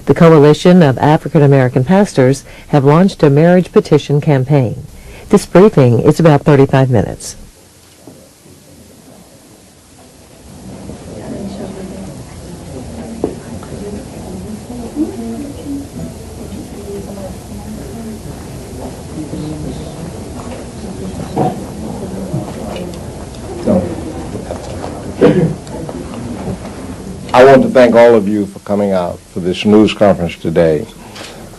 The Coalition of African American Pastors have launched a marriage petition campaign. This briefing is about 35 minutes. I want to thank all of you for coming out for this news conference today.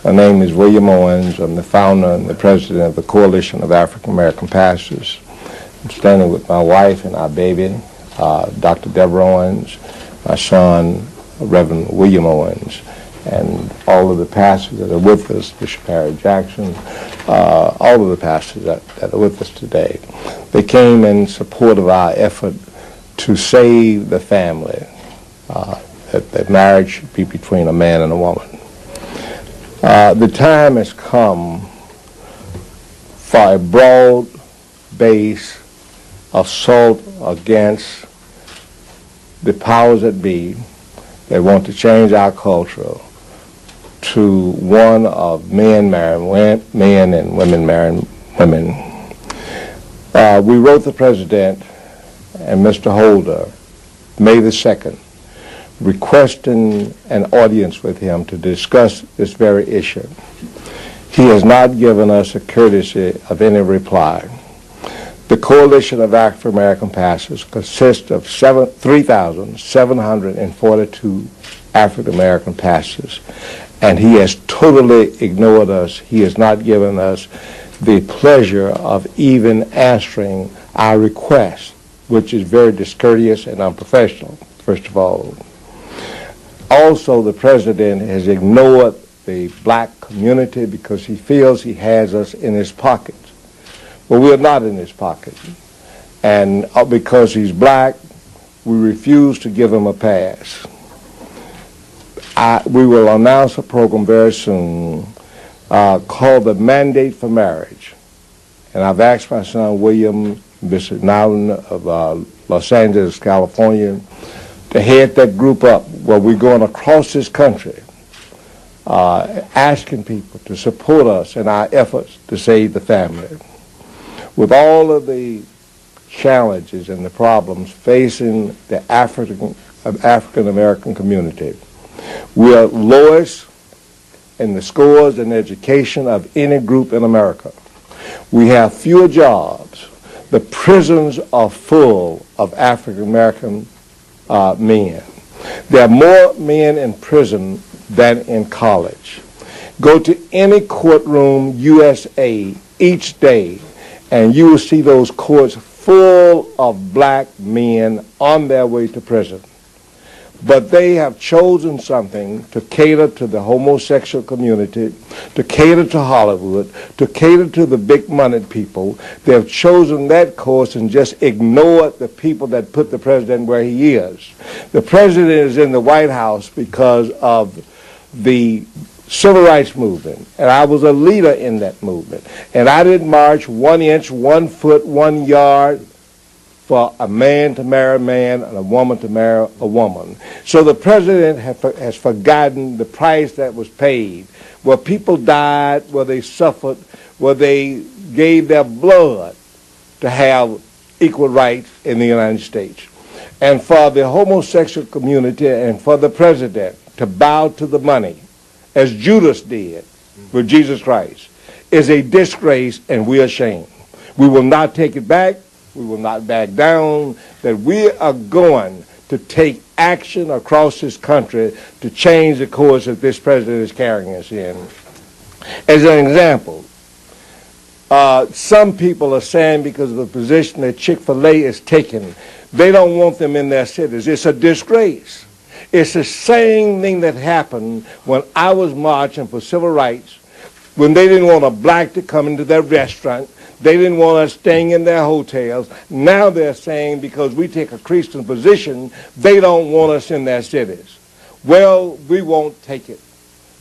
My name is William Owens. I'm the founder and the president of the Coalition of African American Pastors. I'm standing with my wife and our baby, Dr. Deborah Owens, my son, Reverend William Owens, and all of the pastors that are with us, Bishop Harry Jackson, all of the pastors that are with us today. They came in support of our effort to save the family. That marriage should be between a man and a woman. The time has come for a broad-based assault against the powers that be that want to change our culture to one of men marrying men and women marrying women. We wrote the President and Mr. Holder May the 2nd, requesting an audience with him to discuss this very issue. He has not given us a courtesy of any reply. The Coalition of African American Pastors consists of 3,742 African American pastors, and he has totally ignored us. He has not given us the pleasure of even answering our request, which is very discourteous and unprofessional, first of all. Also, the President has ignored the black community because he feels he has us in his pocket. But we are not in his pocket. And because he's black, we refuse to give him a pass. We will announce a program very soon called the Mandate for Marriage. And I've asked my son, William, Bishop Nowlin of Los Angeles, California, to head that group up where we're going across this country asking people to support us in our efforts to save the family. With all of the challenges and the problems facing the African American community, we are lowest in the scores in education of any group in America. We have fewer jobs. The prisons are full of African American men. There are more men in prison than in college. Go to any courtroom USA each day and you will see those courts full of black men on their way to prison. But they have chosen something to cater to the homosexual community, to cater to Hollywood, to cater to the big-moneyed people. They have chosen that course and just ignored the people that put the President where he is. The President is in the White House because of the Civil Rights Movement, and I was a leader in that movement. And I didn't march 1 inch, 1 foot, 1 yard for a man to marry a man and a woman to marry a woman. So the President has forgotten the price that was paid, where people died, where they suffered, where they gave their blood to have equal rights in the United States. And for the homosexual community and for the President to bow to the money, as Judas did with Jesus Christ, is a disgrace, and we are ashamed. We will not take it back. We will not back down, that we are going to take action across this country to change the course that this president is carrying us in. As an example, some people are saying because of the position that Chick-fil-A is taking, they don't want them in their cities. It's a disgrace. It's the same thing that happened when I was marching for civil rights, when they didn't want a black to come into their restaurant. They didn't want us staying in their hotels. Now they're saying because we take a Christian position, they don't want us in their cities. Well, we won't take it.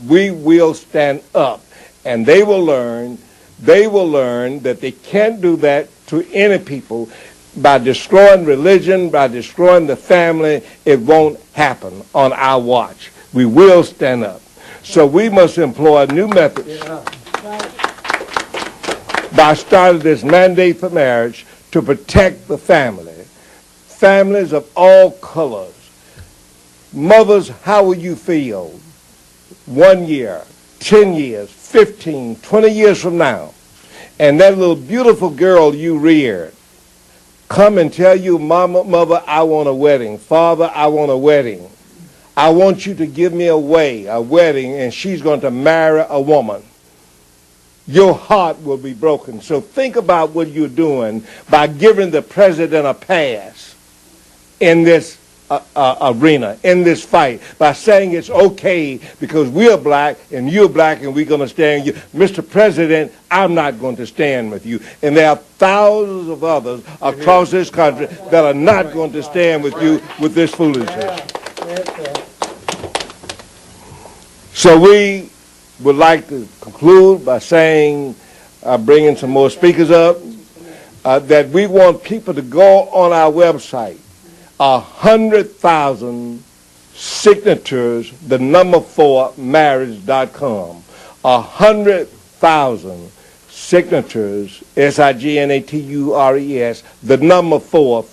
We will stand up, and they will learn that they can't do that to any people. By destroying religion, by destroying the family, it won't happen on our watch. We will stand up. So we must employ new methods by starting this mandate for marriage to protect the family. Families of all colors. Mothers, how will you feel 1 year, 10 years, 15, 20 years from now, and that little beautiful girl you reared come and tell you, Mama, Mother, I want a wedding. Father, I want a wedding. I want you to give me a wedding, and she's going to marry a woman. Your heart will be broken. So think about what you're doing by giving the president a pass in this arena, in this fight, by saying it's okay because we're black and you're black and we're going to stand you. Mr. President, I'm not going to stand with you. And there are thousands of others across this country that are not going to stand with you with this foolishness. So we would like to conclude by saying, bringing some more speakers up, that we want people to go on our website. 100,000 signatures, the number 4 marriage.com. 100,000 signatures, signatures, the number 4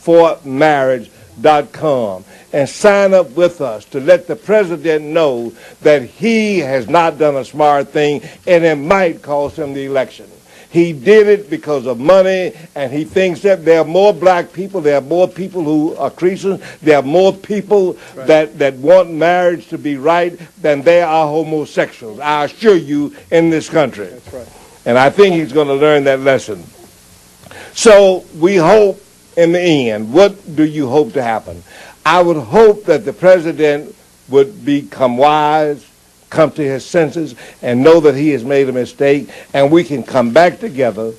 marriage.com. And sign up with us to let the president know that he has not done a smart thing and it might cost him the election. He did it because of money, and he thinks that there are more black people, there are more people who are Christians, there are more people that want marriage to be right than there are homosexuals, I assure you, in this country. That's right. And I think he's going to learn that lesson. So we hope in the end, what do you hope to happen? I would hope that the president would become wise, come to his senses, and know that he has made a mistake, and we can come back together.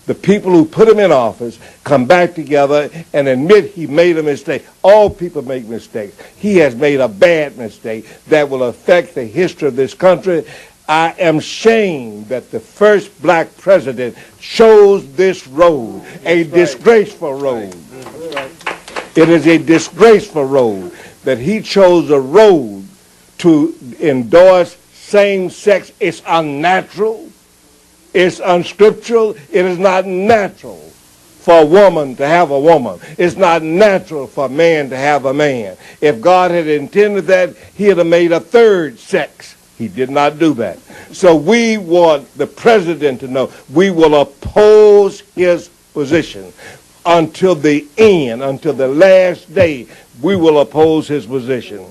The people who put him in office come back together and admit he made a mistake. All people make mistakes. He has made a bad mistake that will affect the history of this country. I am ashamed that the first black president chose this road, a disgraceful road. It is a disgraceful road that he chose a road to endorse same-sex. It's unnatural. It's unscriptural. It is not natural for a woman to have a woman. It's not natural for a man to have a man. If God had intended that, he'd have made a third sex. He did not do that. So we want the president to know we will oppose his position until the end, until the last day. We will oppose his position.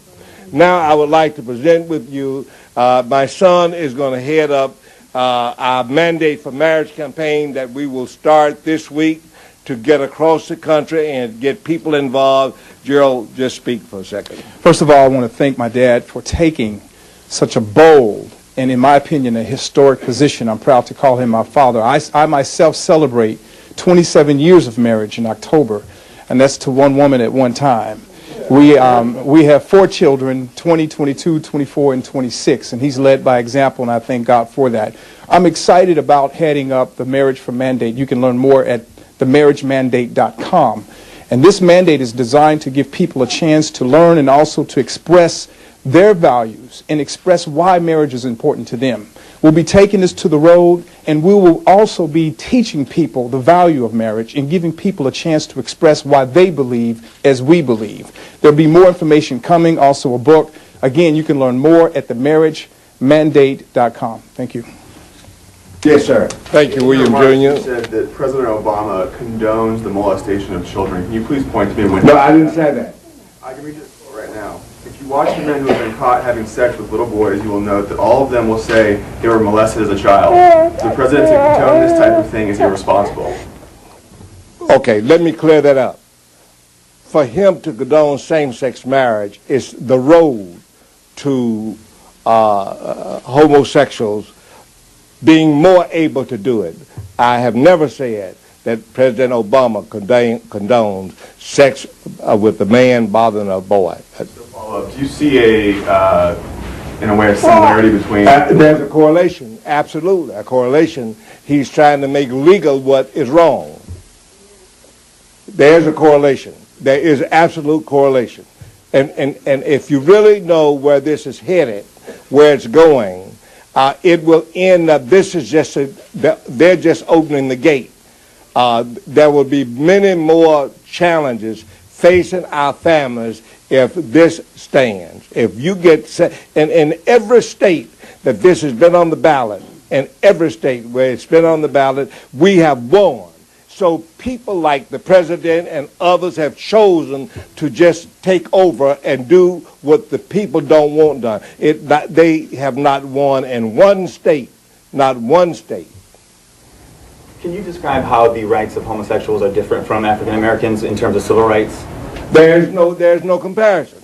Now I would like to present with you, my son is going to head up our Mandate for Marriage campaign that we will start this week to get across the country and get people involved. Gerald, just speak for a second. First of all, I want to thank my dad for taking such a bold and, in my opinion, a historic position. I'm proud to call him my father. I myself celebrate 27 years of marriage in October, and that's to one woman at one time. We have 4 children, 20, 22, 24, and 26, and he's led by example, and I thank God for that. I'm excited about heading up the Marriage for Mandate. You can learn more at themarriagemandate.com. And this mandate is designed to give people a chance to learn and also to express their values and express why marriage is important to them. We'll be taking this to the road, and we will also be teaching people the value of marriage and giving people a chance to express why they believe as we believe. There'll be more information coming, also a book. Again, you can learn more at themarriagemandate.com. Thank you. Yes, sir. Thank you, William Jr. You said that President Obama condones the molestation of children. Can you please point to me when... No, I didn't say that. I can read it right now. If you watch the men who have been caught having sex with little boys, you will note that all of them will say they were molested as a child. The president to condone this type of thing is irresponsible. Okay, let me clear that up. For him to condone same-sex marriage is the road to homosexuals being more able to do it. I have never said that President Obama condones sex with a man bothering a boy. Do you see in a way, a similarity between... There's a correlation, absolutely, a correlation. He's trying to make legal what is wrong. There's a correlation. There is absolute correlation. And if you really know where this is headed, where it's going, it will end up, this is just, they're just opening the gate. There will be many more challenges facing our families if this stands. If you get, and in every state that this has been on the ballot, in every state where it's been on the ballot, we have won. So people like the president and others have chosen to just take over and do what the people don't want done. They have not won in one state, not one state. Can you describe how the rights of homosexuals are different from African Americans in terms of civil rights? There's no comparison.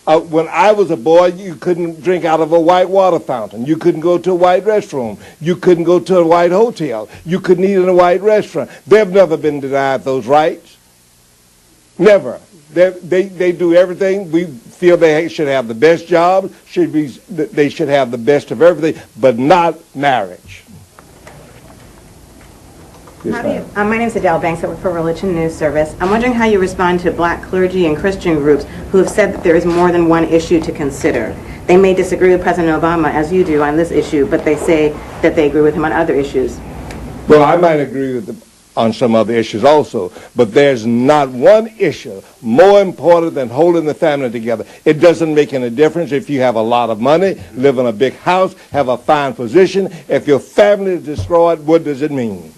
When I was a boy, you couldn't drink out of a white water fountain. You couldn't go to a white restroom. You couldn't go to a white hotel. You couldn't eat in a white restaurant. They've never been denied those rights. Never. They do everything. We feel they should have the best jobs. They should have the best of everything, but not marriage. My name is Adele Banks. I work for Religion News Service. I'm wondering how you respond to black clergy and Christian groups who have said that there is more than one issue to consider. They may disagree with President Obama, as you do, on this issue, but they say that they agree with him on other issues. Well, I might agree with them on some other issues also, but there's not one issue more important than holding the family together. It doesn't make any difference if you have a lot of money, live in a big house, have a fine position. If your family is destroyed, what does it mean?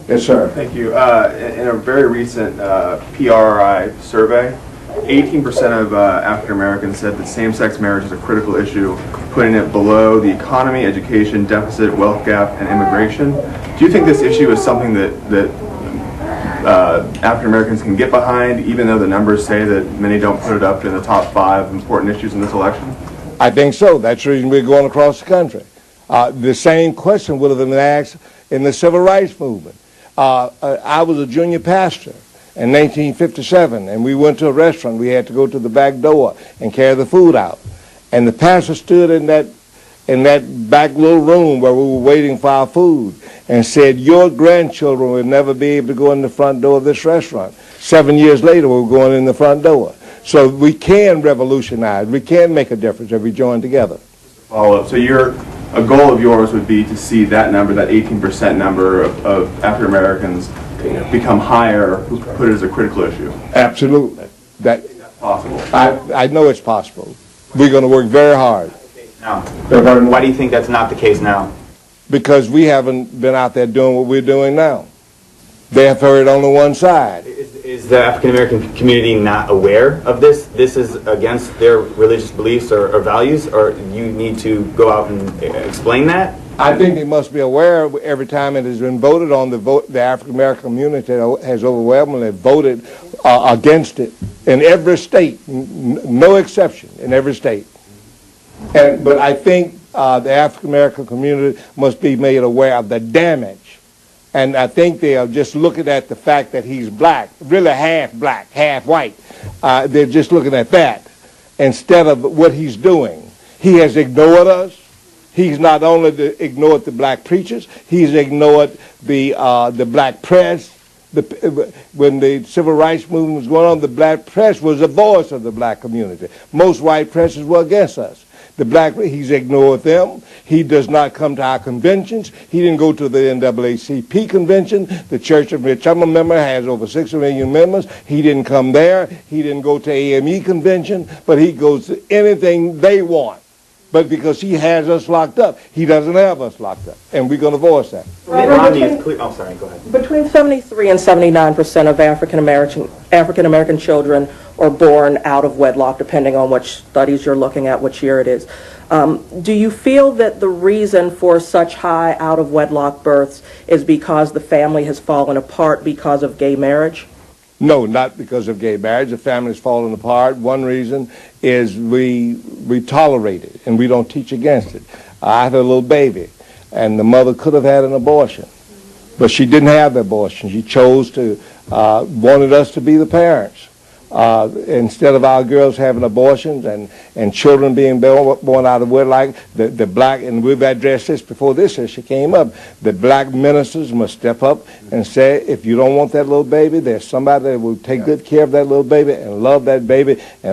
Yes, sir. Thank you. In a very recent PRI survey, 18% of African Americans said that same-sex marriage is a critical issue, putting it below the economy, education, deficit, wealth gap, and immigration. Do you think this issue is something that African Americans can get behind, even though the numbers say that many don't put it up in the top 5 important issues in this election? I think so. That's the reason we're going across the country. The same question would have been asked in the civil rights movement. I was a junior pastor in 1957, and we went to a restaurant. We had to go to the back door and carry the food out. And the pastor stood in that back little room where we were waiting for our food and said, "Your grandchildren will never be able to go in the front door of this restaurant." 7 years later, we were going in the front door. So we can revolutionize. We can make a difference if we join together. Follow up. So a goal of yours would be to see that number, that 18% number of African Americans become higher, who put it as a critical issue. Absolutely. That's possible. I know it's possible. We're going to work very hard. Now, why do you think that's not the case now? Because we haven't been out there doing what we're doing now. They have heard only one side. Is the African American community not aware of this? This is against their religious beliefs or values, or you need to go out and explain that? I think they must be aware every time it has been voted on. The African American community has overwhelmingly voted against it in every state, no exception, in every state. But I think the African American community must be made aware of the damage. And I think they are just looking at the fact that he's black, really half black, half white. They're just looking at that instead of what he's doing. He has ignored us. He's not only ignored the black preachers, he's ignored the black press. When the civil rights movement was going on, the black press was the voice of the black community. Most white presses were against us. He's ignored them. He does not come to our conventions. He didn't go to the NAACP convention. The church of which I'm a member has over 6 million members. He didn't come there. He didn't go to AME convention, but he goes to anything they want. But because he has us locked up, he doesn't have us locked up, and we're going to voice that. Oh, sorry, go ahead. Between 73 and 79% of African American children are born out of wedlock, depending on which studies you're looking at, which year it is. Do you feel that the reason for such high out of wedlock births is because the family has fallen apart because of gay marriage? No, not because of gay marriage. The family's fallen apart. One reason is we tolerate it and we don't teach against it. I had a little baby, and the mother could have had an abortion, but she didn't have the abortion. She chose to, wanted us to be the parents. Instead of our girls having abortions and children being born out of wedlock, the black, and we've addressed this before this issue came up, the black ministers must step up and say, if you don't want that little baby, there's somebody that will take good care of that little baby and love that baby. And